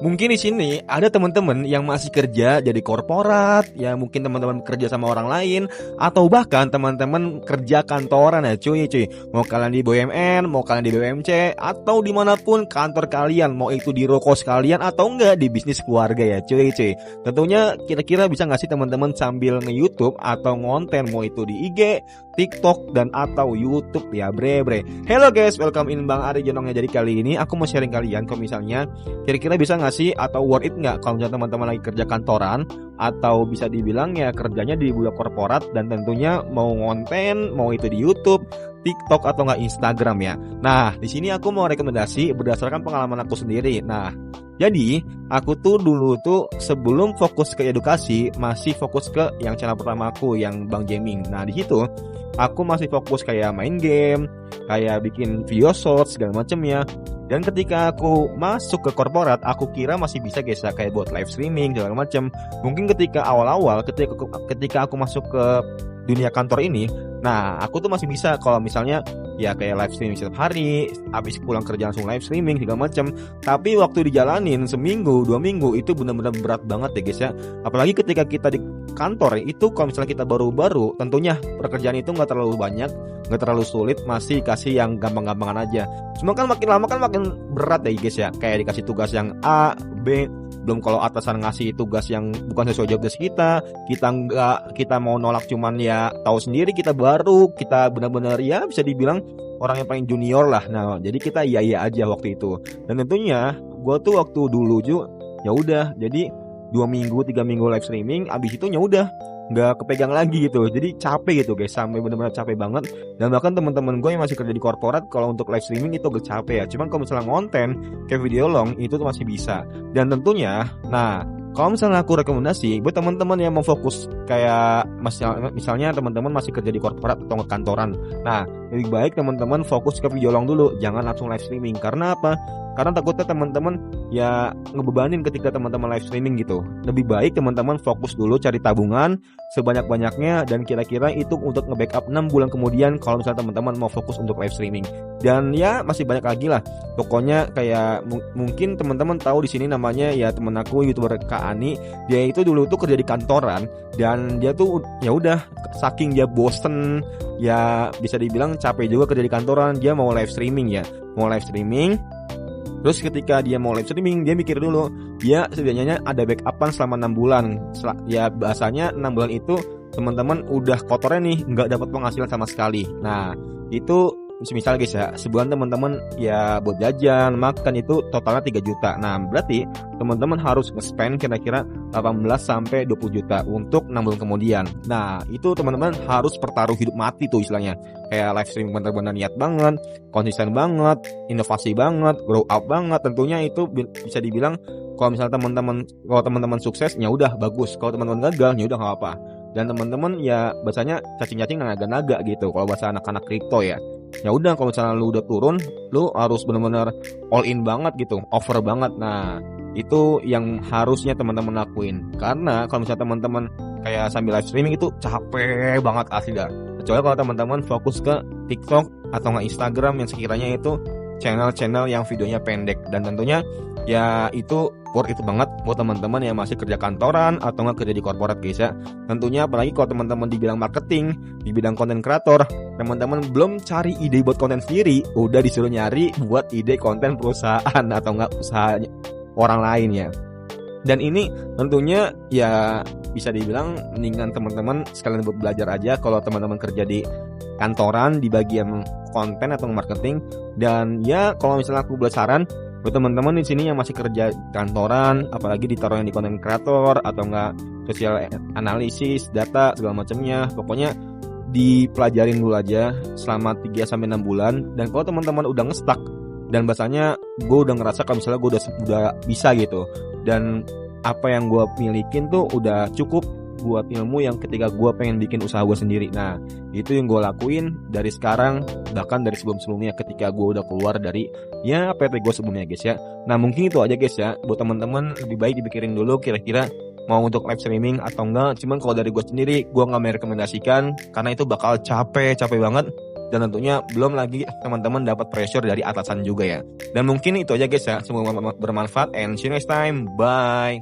Mungkin di sini ada teman-teman yang masih kerja jadi korporat, ya mungkin teman-teman kerja sama orang lain, atau bahkan teman-teman kerja kantoran ya cuy. Mau kalian di BUMN, mau kalian di BUMC, atau dimanapun kantor kalian, mau itu di rokos kalian atau enggak di bisnis keluarga ya cuy. Tentunya kira-kira bisa nggak sih teman-teman sambil nge-YouTube atau ngonten, mau itu di IG, TikTok, dan atau YouTube ya bre. Hello guys, welcome in Bang Ari Jonongnya. Jadi kali ini aku mau sharing kalian kalau misalnya kira-kira bisa nggak sih atau worth it nggak kalau misalnya teman-teman lagi kerja kantoran atau bisa dibilang ya kerjanya di budak korporat dan tentunya mau ngonten, mau itu di YouTube, TikTok atau nggak Instagram ya. Nah, di sini aku mau rekomendasi berdasarkan pengalaman aku sendiri. Nah, jadi aku tuh dulu tuh sebelum fokus ke edukasi masih fokus ke yang channel pertama aku yang Bang Gaming. Nah, di situ aku masih fokus kayak main game, kayak bikin video short segala macem ya. Dan ketika aku masuk ke korporat, aku kira masih bisa guys ya, kayak buat live streaming segala macam. Mungkin ketika awal-awal, ketika aku masuk ke dunia kantor ini, nah aku tuh masih bisa kalau misalnya ya kayak live streaming setiap hari, habis pulang kerja langsung live streaming segala macam. Tapi waktu dijalanin seminggu, 2 minggu itu benar-benar berat banget ya guys ya. Apalagi ketika kita di kantor itu kalau misalnya kita baru-baru, tentunya pekerjaan itu nggak terlalu banyak, nggak terlalu sulit, masih kasih yang gampang-gampangan aja. Cuma kan makin lama kan makin berat ya guys ya, kayak dikasih tugas yang A, B, belum kalau atasan ngasih tugas yang bukan sesuai job desk kita mau nolak cuman ya tahu sendiri kita baru, kita benar-benar ya bisa dibilang orang yang paling junior lah. Nah, jadi kita iya aja waktu itu. Dan tentunya gue tuh waktu dulu juga ya udah, jadi 2 minggu 3 minggu live streaming, abis itu ya udah nggak kepegang lagi gitu, jadi capek gitu guys, sampai benar-benar capek banget. Dan bahkan teman-teman gue yang masih kerja di korporat kalau untuk live streaming itu agak capek ya, cuman kalau misalnya ngonten kayak video long itu tuh masih bisa. Dan tentunya nah kalau misalnya aku rekomendasi buat teman-teman yang mau fokus kayak misalnya teman-teman masih kerja di korporat atau kantoran, nah lebih baik teman-teman fokus ke video long dulu, jangan langsung live streaming. Karena apa? Karena takutnya teman-teman ya ngebebanin ketika teman-teman live streaming gitu. Lebih baik teman-teman fokus dulu cari tabungan sebanyak-banyaknya, dan kira-kira itu untuk nge-backup 6 bulan kemudian kalau misalnya teman-teman mau fokus untuk live streaming. Dan ya masih banyak lagi lah. Pokoknya kayak mungkin teman-teman tahu di sini namanya ya temen aku YouTuber Kak Ani. Dia itu dulu tuh kerja di kantoran dan dia tuh ya udah saking dia bosen ya bisa dibilang capek juga kerja di kantoran, dia mau live streaming ya. Mau live streaming. Terus ketika dia mau live streaming, dia mikir dulu, dia setidaknya ada backupan selama 6 bulan. Ya bahasanya 6 bulan itu teman-teman udah kotornya nih, nggak dapat penghasilan sama sekali. Nah itu misal guys ya, sebulan teman-teman ya buat jajan, makan itu totalnya 3 juta. Nah berarti teman-teman harus nge-spend kira-kira 18 sampai 20 juta untuk 6 bulan kemudian. Nah itu teman-teman harus pertaruh hidup mati tuh istilahnya. Kayak live streaming benar-benar niat banget, konsisten banget, inovasi banget, grow up banget. Tentunya itu bisa dibilang kalau misalnya teman-teman sukses ya udah bagus, kalau teman-teman gagal ya udah nggak apa. Dan teman-teman ya bahasanya cacing-cacing naga-naga gitu kalau bahasa anak-anak kripto ya. Ya udah kalau misalnya lu udah turun, lu harus benar-benar all in banget gitu, over banget. Nah itu yang harusnya teman-teman lakuin. Karena kalau misalnya teman-teman kayak sambil live streaming itu capek banget asli dah. Kecuali kalau teman-teman fokus ke TikTok atau nggak Instagram yang sekiranya itu channel-channel yang videonya pendek. Dan tentunya ya itu worth itu banget buat teman-teman yang masih kerja kantoran atau nggak kerja di korporat guys ya. Tentunya apalagi kalau teman-teman di bidang marketing, di bidang konten kreator, teman-teman belum cari ide buat konten sendiri, udah disuruh nyari buat ide konten perusahaan atau nggak usaha orang lain ya. Dan ini tentunya ya bisa dibilang mendingan teman-teman sekalian buat belajar aja kalau teman-teman kerja di kantoran di bagian konten atau marketing. Dan ya kalau misalnya aku buat saran buat teman-teman di sini yang masih kerja kantoran, apalagi ditaruh yang di konten kreator atau enggak sosial analisis, data segala macamnya, pokoknya dipelajarin dulu aja selama 3 sampai 6 bulan. Dan kalau teman-teman udah nge-stuck dan bahasanya gue udah ngerasa kalau misalnya gue udah bisa gitu, dan apa yang gue milikin tuh udah cukup buat ilmu yang ketika gue pengen bikin usaha gue sendiri. Nah itu yang gue lakuin dari sekarang, bahkan dari sebelum-sebelumnya ketika gue udah keluar dari ya PT gue sebelumnya guys ya. Nah mungkin itu aja guys ya, buat teman-teman lebih baik dipikirin dulu kira-kira mau untuk live streaming atau enggak. Cuman kalau dari gue sendiri, gue gak merekomendasikan karena itu bakal capek banget. dan tentunya belum lagi teman-teman dapat pressure dari atasan juga ya. Dan mungkin itu aja guys ya, semoga bermanfaat and see you next time, bye.